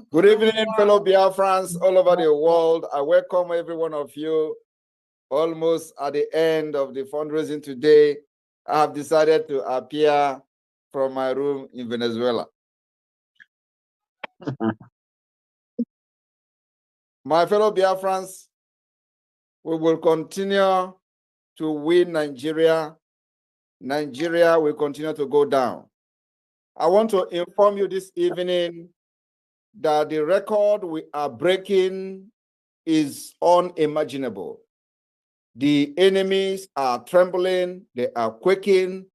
Good evening, fellow Biafrans all over the world. I welcome every one of you. Almost at the end of the fundraising today, I have decided to appear from my room in Venezuela. My fellow Biafrans, we will continue to win Nigeria. Nigeria will continue to go down. I want to inform you this evening that the record we are breaking is unimaginable. The enemies are trembling, they are quaking,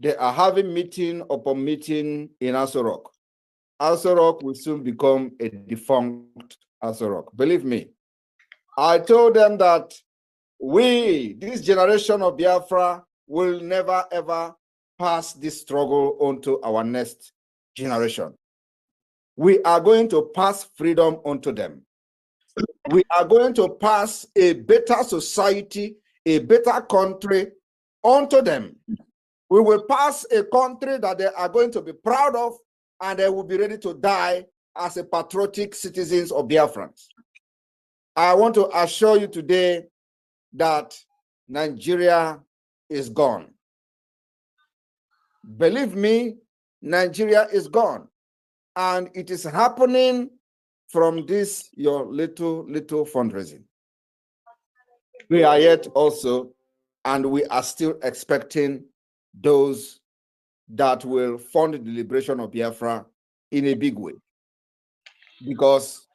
they are having meeting upon meeting in Aso Rock. Aso Rock will soon become a defunct Aso Rock. Believe me. I told them that we, this generation of Biafra, will never ever pass this struggle on to our next generation. We are going to pass freedom onto them. We are going to pass a better society, a better country onto them. We will pass a country that they are going to be proud of, and they will be ready to die as a patriotic citizens of Biafrans. I want to assure you today that Nigeria is gone. Believe me, Nigeria is gone. And it is happening from this, your little fundraising. We are yet also, and we are still expecting those that will fund the liberation of Biafra in a big way. Because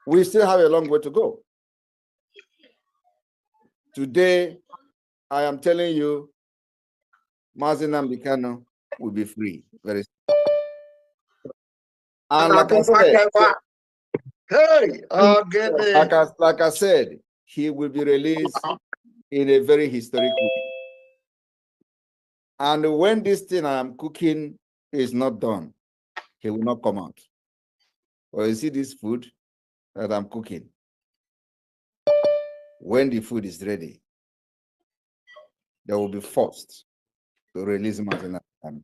we still have a long way to go. Today, I am telling you, Mazi Nnamdi Kanu will be free very soon. And like I said, like I said, he will be released in a very historic way. And when this thing I am cooking is not done, he will not come out. Well, you see this food that I'm cooking? When the food is ready, they will be forced to release him as an army.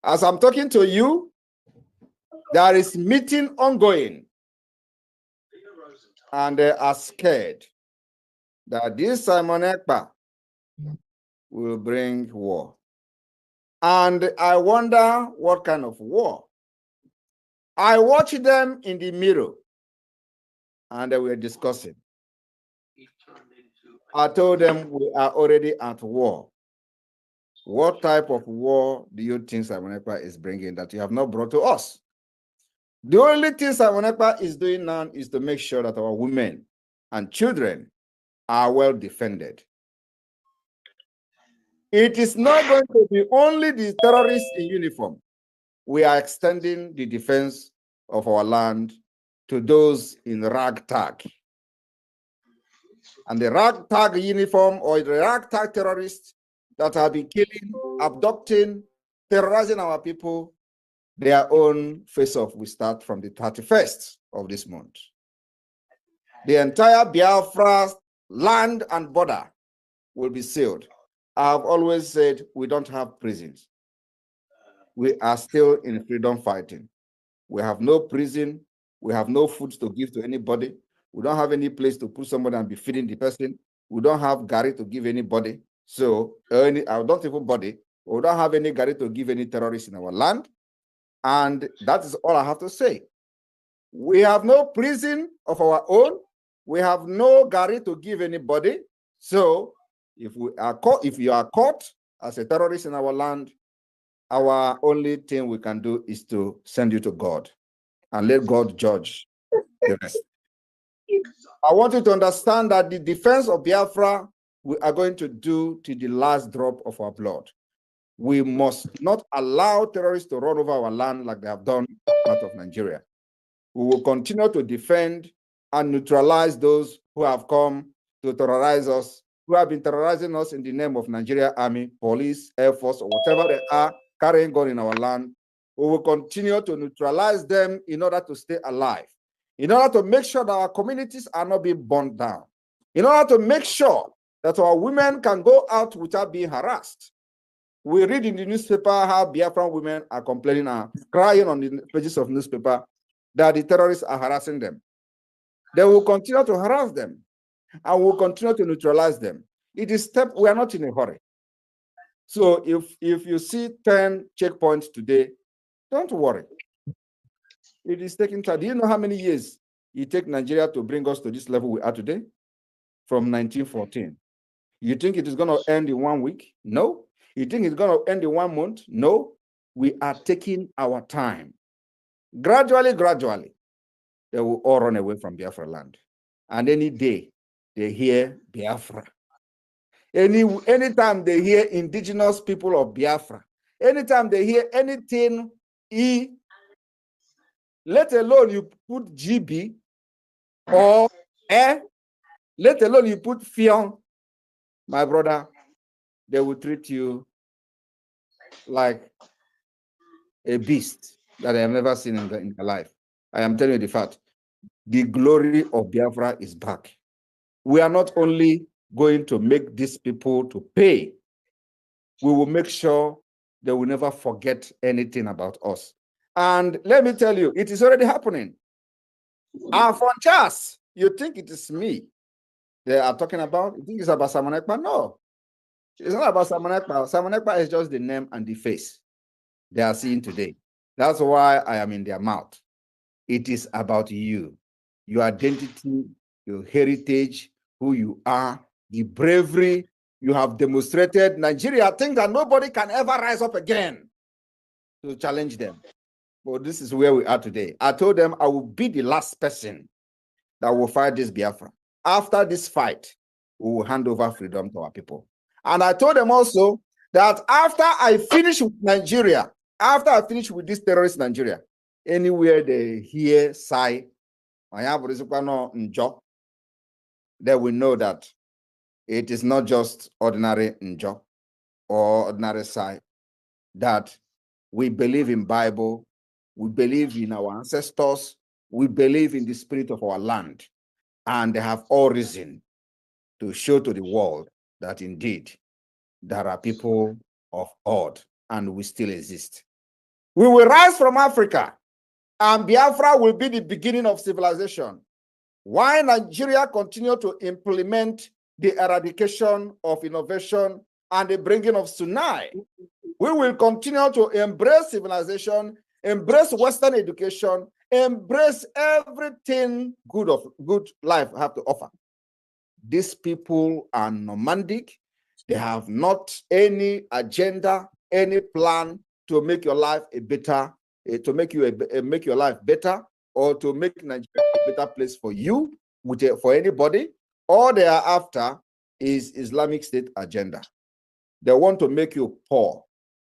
As I'm talking to you, there is meeting ongoing. And they are scared that this Simon Ekpa will bring war. And I wonder what kind of war. I watched them in the mirror and they were discussing. I told them we are already at war. What type of war do you think Simon Ekpa is bringing that you have not brought to us? The only thing Simon Ekpa is doing now is to make sure that our women and children are well defended. It is not going to be only the terrorists in uniform. We are extending the defense of our land to those in ragtag. And the ragtag uniform or the ragtag terrorists that have been killing, abducting, terrorizing our people, their own face-off will start from the 31st of this month. The entire Biafra land and border will be sealed. I have always said we don't have prisons. We are still in freedom fighting. We have no prison. We have no food to give to anybody. We don't have any place to put somebody and be feeding the person. We don't have Gary to give anybody. So, I don't even body. We don't have any Gary to give any terrorists in our land. And that is all I have to say. We have no prison of our own. We have no Gary to give anybody. So, if you are caught as a terrorist in our land, our only thing we can do is to send you to God and let God judge the rest. I want you to understand that the defense of Biafra we are going to do to the last drop of our blood. We must not allow terrorists to run over our land like they have done part of Nigeria. We will continue to defend and neutralize those who have come to terrorize us, who have been terrorizing us in the name of Nigeria Army, Police, Air Force, or whatever they are carrying gun in our land. We will continue to neutralize them in order to stay alive, in order to make sure that our communities are not being burned down, in order to make sure that our women can go out without being harassed. We read in the newspaper how Biafran women are complaining, crying on the pages of newspaper that the terrorists are harassing them. They will continue to harass them and will continue to neutralize them. It is we are not in a hurry. So if you see 10 checkpoints today, don't worry. It is taking time. Do you know how many years it takes Nigeria to bring us to this level we are today? From 1914. You think it is going to end in 1 week? No. You think it's going to end in 1 month? No. We are taking our time. Gradually, they will all run away from Biafra land. And any day they hear Biafra, anytime they hear indigenous people of Biafra, anytime they hear anything let alone you put GB or let alone you put Fion, my brother, they will treat you like a beast that I have never seen in their life. I am telling you the fact. The glory of Biafra is back. We are not only going to make these people to pay, we will make sure they will never forget anything about us. And let me tell you, it is already happening. Fonchas, you think it is me they are talking about? You think it's about Simon Ekpa? No. It's not about Simon Ekpa. Simon Ekpa is just the name and the face they are seeing today. That's why I am in their mouth. It is about you, your identity, your heritage, who you are, the bravery you have demonstrated. Nigeria thinks that nobody can ever rise up again to challenge them. But this is where we are today. I told them I will be the last person that will fight this Biafra. After this fight, we will hand over freedom to our people. And I told them also that after I finish with Nigeria, after I finish with this terrorist Nigeria, anywhere they hear sigh, they will know that it is not just ordinary njo or ordinary sigh, that we believe in Bible, we believe in our ancestors, we believe in the spirit of our land, and they have all reason to show to the world that indeed there are people of God and we still exist. We will rise from Africa, and Biafra will be the beginning of civilization. Why Nigeria continue to implement the eradication of innovation and the bringing of tsunami? We will continue to embrace civilization, embrace Western education, embrace everything good life have to offer. These people are nomadic. They have not any agenda, any plan to make your life a better, to make you make your life better, or to make Nigeria a better place for you, for anybody. All they are after is Islamic State agenda. They want to make you poor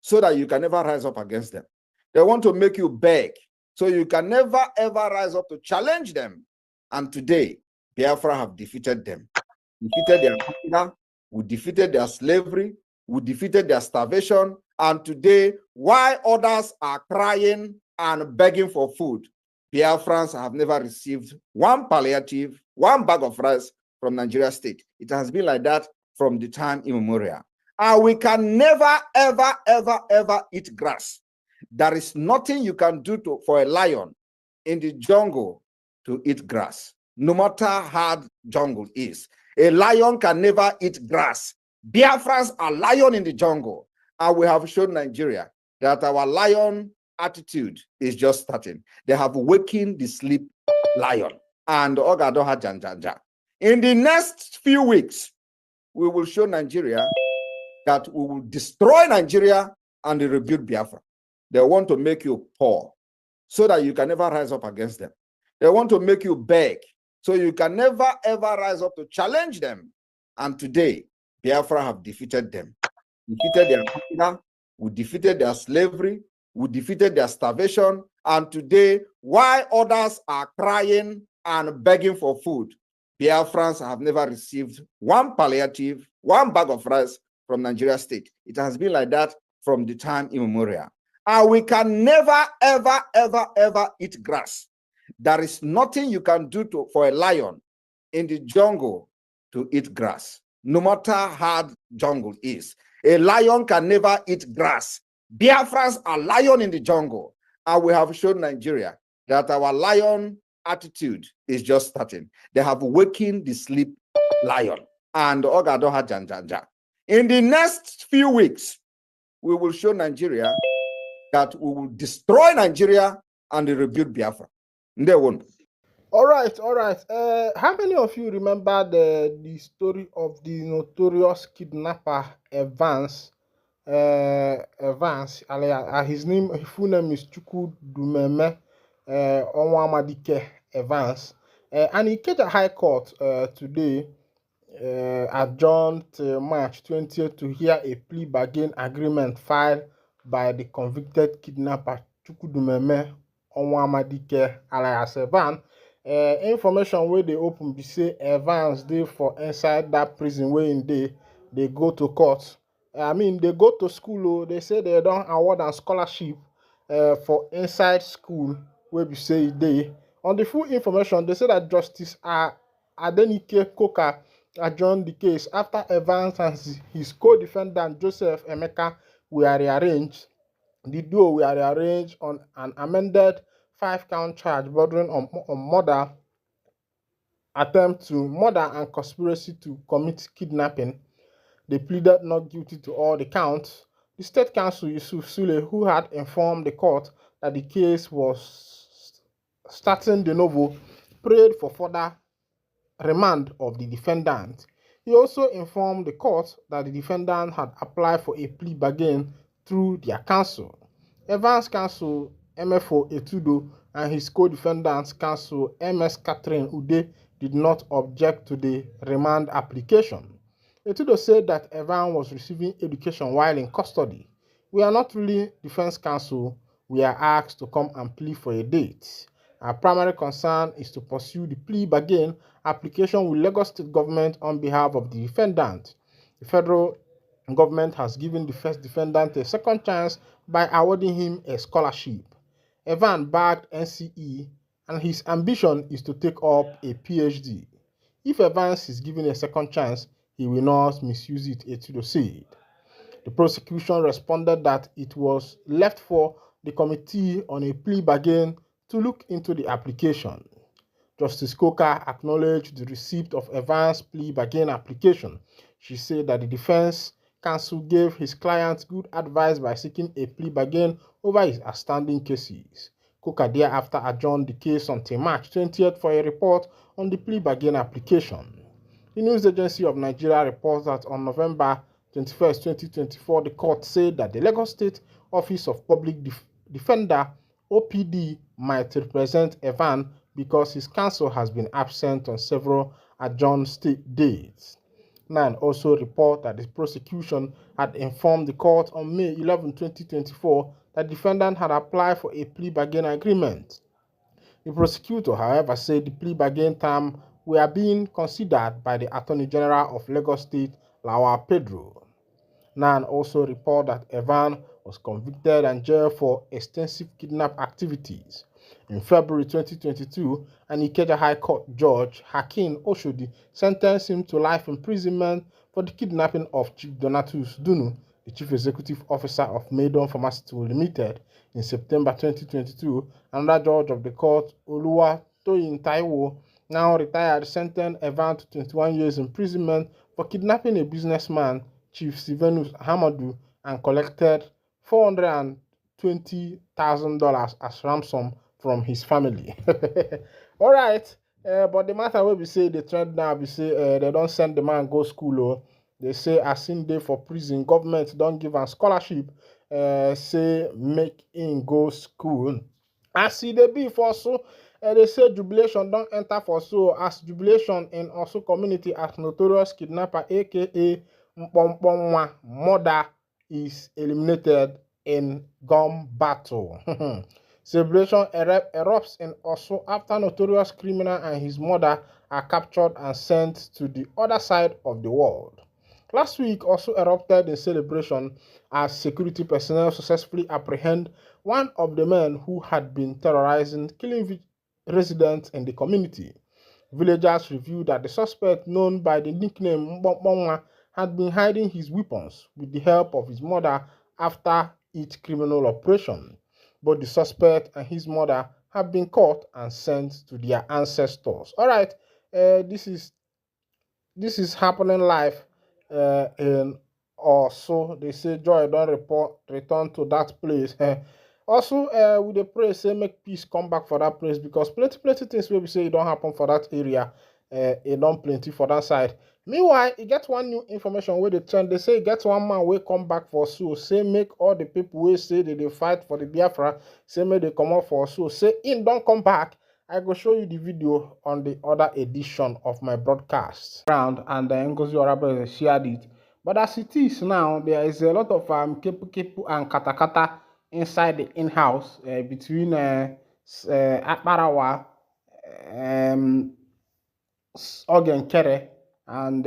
so that you can never rise up against them. They want to make you beg so you can never ever rise up to challenge them. And today, Biafra have defeated them. Defeated their hunger, we defeated their slavery, we defeated their starvation, and today, while others are crying and begging for food, Biafrans have never received one palliative, one bag of rice from Nigeria state. It has been like that from the time immemorial. And we can never, ever, ever, ever eat grass. There is nothing you can do for a lion in the jungle to eat grass, no matter how hard jungle is. A lion can never eat grass. Biafrans are lion in the jungle. And we have shown Nigeria that our lion attitude is just starting. They have wakened the sleep lion. And Ogadoha Janjanja. In the next few weeks, we will show Nigeria that we will destroy Nigeria and rebuild Biafra. They want to make you poor so that you can never rise up against them. They want to make you beg so you can never ever rise up to challenge them. And today, Biafra have defeated them. Defeated their hunger, we defeated their slavery, we defeated their starvation. And today, while others are crying and begging for food, Biafrans have never received one palliative, one bag of rice from Nigeria state. It has been like that from the time immemorial. And we can never, ever, ever, ever eat grass. There is nothing you can do for a lion in the jungle to eat grass, no matter how hard jungle is. A lion can never eat grass. Biafrans are lion in the jungle. And we have shown Nigeria that our lion attitude is just starting. They have wakened the sleep lion. And Ogadoha Janjanja. In the next few weeks, we will show Nigeria that we will destroy Nigeria and rebuild Biafra. They won't. All right, all right. How many of you remember the story of the notorious kidnapper Evans? Evans, his full name is Chukwudumeme Onwamadike Evans. And he came to High Court today, adjourned till March 20th to hear a plea bargain agreement filed by the convicted kidnapper Chukwudumeme Onwamadike alias Evan. Information where they open be say Evans dey for inside that prison where in they go to court. I mean, they go to school. Oh, they say they don't award a scholarship for inside school where we say they. On the full information, they say that Justice Adenike Koka adjourned the case after Evans and his co-defendant Joseph Emeka were rearranged. The duo were rearranged on an amended 5-count charge bordering on murder, attempt to murder, and conspiracy to commit kidnapping. They pleaded not guilty to all the counts. The State Counsel Yusuf Sule, who had informed the court that the case was starting de novo, prayed for further remand of the defendant. He also informed the court that the defendant had applied for a plea bargain through their counsel. Evans' counsel, MFO Etudo, and his co-defendant's counsel, MS Catherine Ude, did not object to the remand application. Etudo said that Evan was receiving education while in custody. We are not really defense counsel. We are asked to come and plead for a date. Our primary concern is to pursue the plea bargain application with Lagos State government on behalf of the defendant. The federal government has given the first defendant a second chance by awarding him a scholarship. Evan bagged NCE and his ambition is to take up a PhD. If Evans is given a second chance, he will not misuse it, Etudo said. The prosecution responded that it was left for the committee on a plea bargain to look into the application. Justice Coker acknowledged the receipt of Evans' plea bargain application. She said that the defense counsel gave his client good advice by seeking a plea bargain over his outstanding cases. Coker thereafter adjourned the case until March 20th for a report on the plea bargain application. The News Agency of Nigeria reports that on November 21st, 2024, the court said that the Lagos State Office of Public Defender, OPD, might represent Evan because his counsel has been absent on several adjourned state dates. NAN also report that the prosecution had informed the court on May 11, 2024, that the defendant had applied for a plea bargain agreement. The prosecutor, however, said the plea bargain terms were being considered by the Attorney General of Lagos State, Lawal Pedro. NAN also reported that Evan was convicted and jailed for extensive kidnap activities. In February 2022, an Ikeja High Court judge, Hakeem Oshodi, sentenced him to life imprisonment for the kidnapping of Chief Donatus Dunu, the Chief Executive Officer of Maidon Pharmaceutical Limited, in September 2022. Another judge of the court, Oluwatoyin Taiwo, now retired, sentenced Evan to 21 years imprisonment for kidnapping a businessman, Chief Stevenus Hamadu, and collected $420,000 as ransom from his family. All right, but the matter will be say the trend now be say they don't send the man go school. Oh. They say as in day for prison, government don't give a scholarship. Say make him go school. As see they be for so. They say jubilation don't enter for so as jubilation in also community as notorious kidnapper aka Mpompomwa murder is eliminated in gun battle. Celebration erupts in Osu after notorious criminal and his mother are captured and sent to the other side of the world. Last week, Osu erupted in celebration as security personnel successfully apprehend one of the men who had been terrorizing, killing residents in the community. Villagers revealed that the suspect, known by the nickname Mpompomwa, had been hiding his weapons with the help of his mother after each criminal operation. Both the suspect and his mother have been caught and sent to their ancestors. All right, this is happening live in also. They say Joy don't report return to that place. Also, with the pray say make peace come back for that place because plenty things wey be say e don happen for that area. E don plenty for that side. Meanwhile, e get one new information wey dey trend. They say e get one man wey come back for Zuuu, say make all the people wey say they dey fight for the Biafra, say make they comot for Zuuu, say him don come back. I go show you the video on the other edition of my broadcast. And Ngozi Orabe shared it. But as it is now, there is a lot of kepu and katakata inside the in-house between Akparawa, Ogenkere, and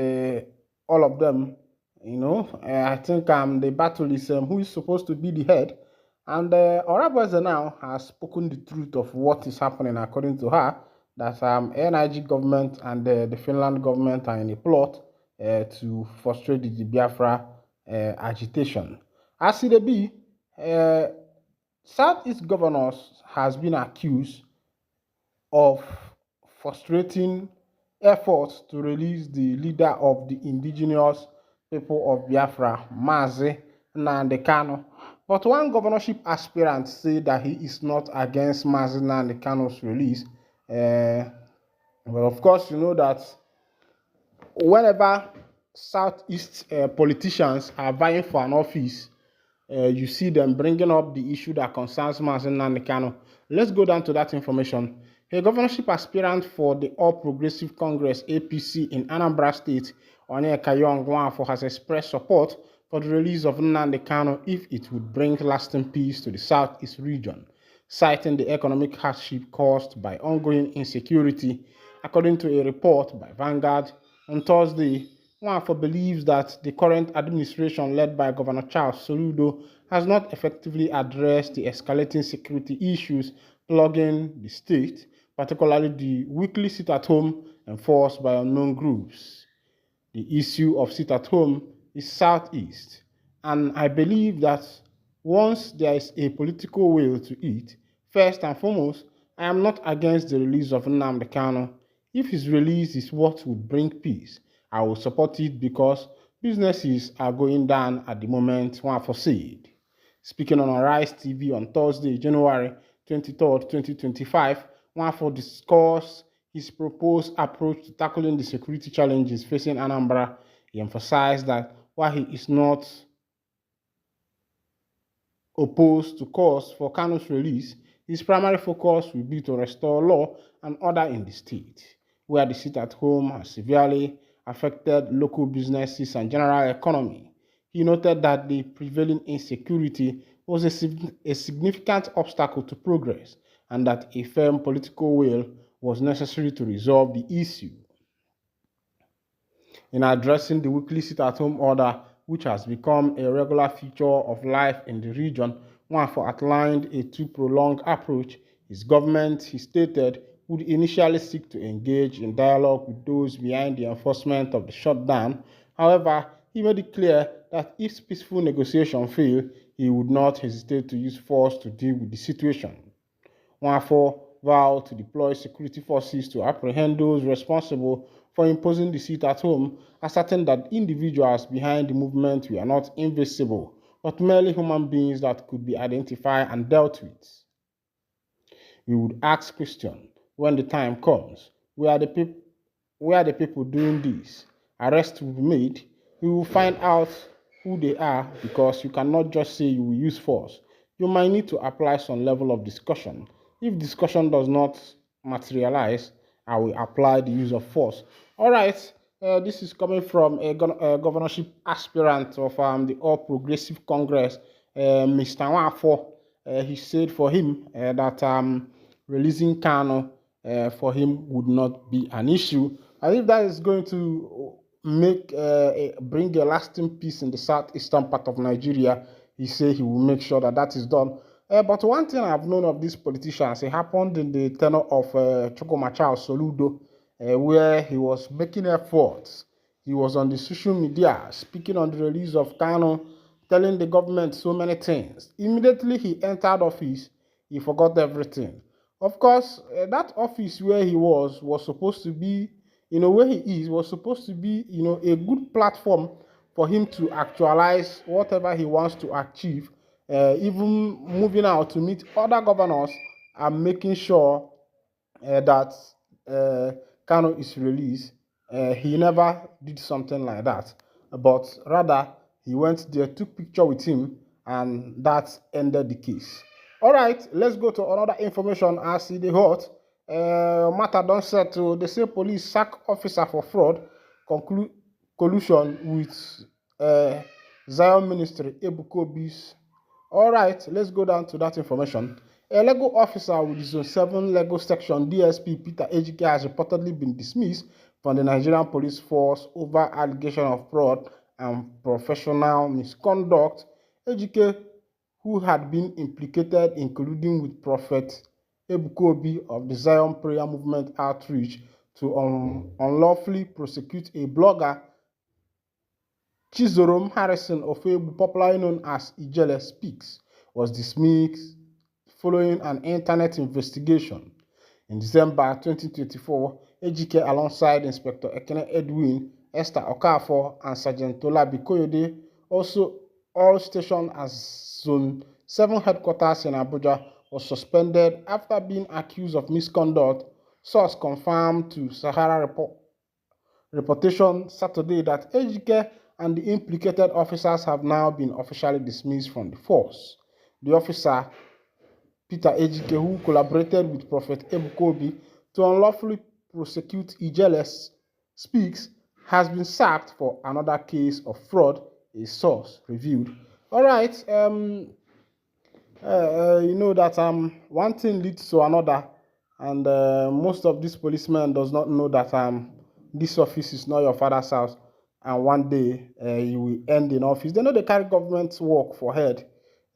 all of them. You know, I think the battle is who is supposed to be the head. And Orabaze now has spoken the truth of what is happening according to her, that NIG government and the Finland government are in a plot to frustrate the Biafra agitation. As it be, Southeast governors has been accused of frustrating efforts to release the leader of the indigenous people of Biafra, Mazi Nnamdi Kanu. But one governorship aspirant said that he is not against Mazi Nnamdi Kanu's release. But of course, you know that whenever Southeast politicians are vying for an office, you see them bringing up the issue that concerns Mazi Nnamdi Kanu. Let's go down to that information. A governorship aspirant for the All Progressive Congress (APC) in Anambra State, Onyeka Nwafor, has expressed support for the release of Nnamdi Kanu if it would bring lasting peace to the Southeast region, citing the economic hardship caused by ongoing insecurity. According to a report by Vanguard on Thursday, Nwafor believes that the current administration led by Governor Charles Soludo has not effectively addressed the escalating security issues plaguing the state, particularly the weekly sit-at-home enforced by unknown groups. The issue of sit-at-home is Southeast, and I believe that once there is a political will to it, first and foremost, I am not against the release of Nnamdi Kanu. If his release is what would bring peace, I will support it because businesses are going down at the moment, Nwafor said. Speaking on Arise TV on Thursday, January 23rd, 2025, Nwafor discussed his proposed approach to tackling the security challenges facing Anambra. He emphasized that while he is not opposed to calls for Kanu's release, his primary focus will be to restore law and order in the state, where the sit-at-home has severely affected local businesses and general economy. He noted that the prevailing insecurity was a significant obstacle to progress and that a firm political will was necessary to resolve the issue. In addressing the weekly sit-at-home order, which has become a regular feature of life in the region, Nwafor outlined a too-prolonged approach. His government, he stated, would initially seek to engage in dialogue with those behind the enforcement of the shutdown. However, he made it clear that if peaceful negotiation failed, he would not hesitate to use force to deal with the situation. Nwafor vowed to deploy security forces to apprehend those responsible for imposing the sit-at-home, asserting that individuals behind the movement were not invisible, but merely human beings that could be identified and dealt with. We would ask questions when the time comes. Where are the people doing this? Arrests will be made. We will find out who they are because you cannot just say you will use force. You might need to apply some level of discussion. If discussion does not materialize, I will apply the use of force. All right, this is coming from a governorship aspirant of the All Progressive Congress, Mr. Nwafor. He said for him that releasing Kanu for him would not be an issue. I think that is going to bring a lasting peace in the southeastern part of Nigeria. He said he will make sure that that is done. But one thing I've known of these politicians, it happened in the tenure of Chukwuma Charles Soludo, where he was making efforts. He was on the social media speaking on the release of Kanu, telling the government so many things. Immediately he entered office, he forgot everything. Of course, that office where he was supposed to be, where he is, was supposed to be, a good platform for him to actualize whatever he wants to achieve, even moving out to meet other governors and making sure that uh, Kano is released. He never did something like that, but rather he went there, took picture with him, and that ended the case. All right, let's go to another information as e dey hot. Matter don settle. They say police sack officer for fraud, conclude collusion with Zion Ministry, Ebuka Obi's. All right, let's go down to that information. A Lego officer with Zone 7 Lego Section DSP Peter Ejike has reportedly been dismissed from the Nigerian police force over allegation of fraud and professional misconduct. Ejike, who had been implicated in colluding with Prophet Ebuka Obi of the Zion Prayer Movement outreach to unlawfully prosecute a blogger, Chizorom Harrison Ofebu, popularly known as Ijele Speaks, was dismissed following an internet investigation. In December 2024, Ejike, alongside Inspector Ekene Edwin, Esther Okafor, and Sergeant Tolabi Koyode, also all stationed at Zone 7 headquarters in Abuja, was suspended after being accused of misconduct. Source confirmed to Sahara Reportation Saturday that Ejike and the implicated officers have now been officially dismissed from the force. The officer, Peter Ejike, who collaborated with Prophet Ebuka Obi to unlawfully prosecute Ijele Speaks, has been sacked for another case of fraud, a source revealed. All right, you know that one thing leads to another, and most of these policemen does not know that this office is not your father's house, and one day you will end in office. They know they carry government work for head,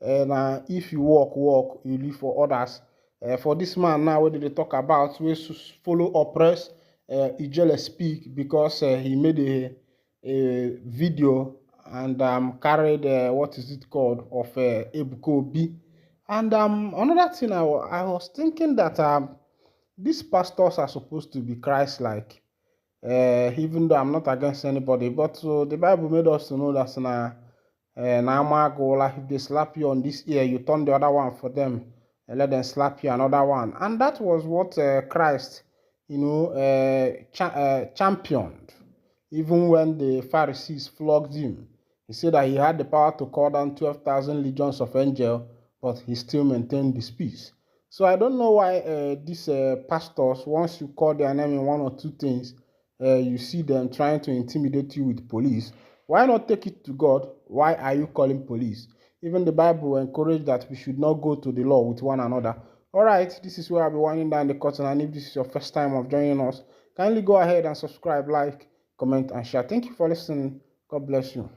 and if you work, you live for others. For this man now, what did they talk about? We follow oppress Ijele Speak because he made a video and carried what is it called of Ebuka Obi. And another thing I was thinking that these pastors are supposed to be Christ-like. Even though I'm not against anybody, but the Bible made us to know that like if they slap you on this ear, you turn the other one for them and let them slap you another one. And that was what Christ, championed. Even when the Pharisees flogged him, he said that he had the power to call down 12,000 legions of angels, but he still maintained this peace. So I don't know why these pastors, once you call their name in one or two things, you see them trying to intimidate you with police. Why not take it to God? Why are you calling police? Even the Bible encourages that we should not go to the law with one another. All right, this is where I'll be winding down the curtain. And if this is your first time of joining us, kindly go ahead and subscribe, like, comment, and share. Thank you for listening. God bless you.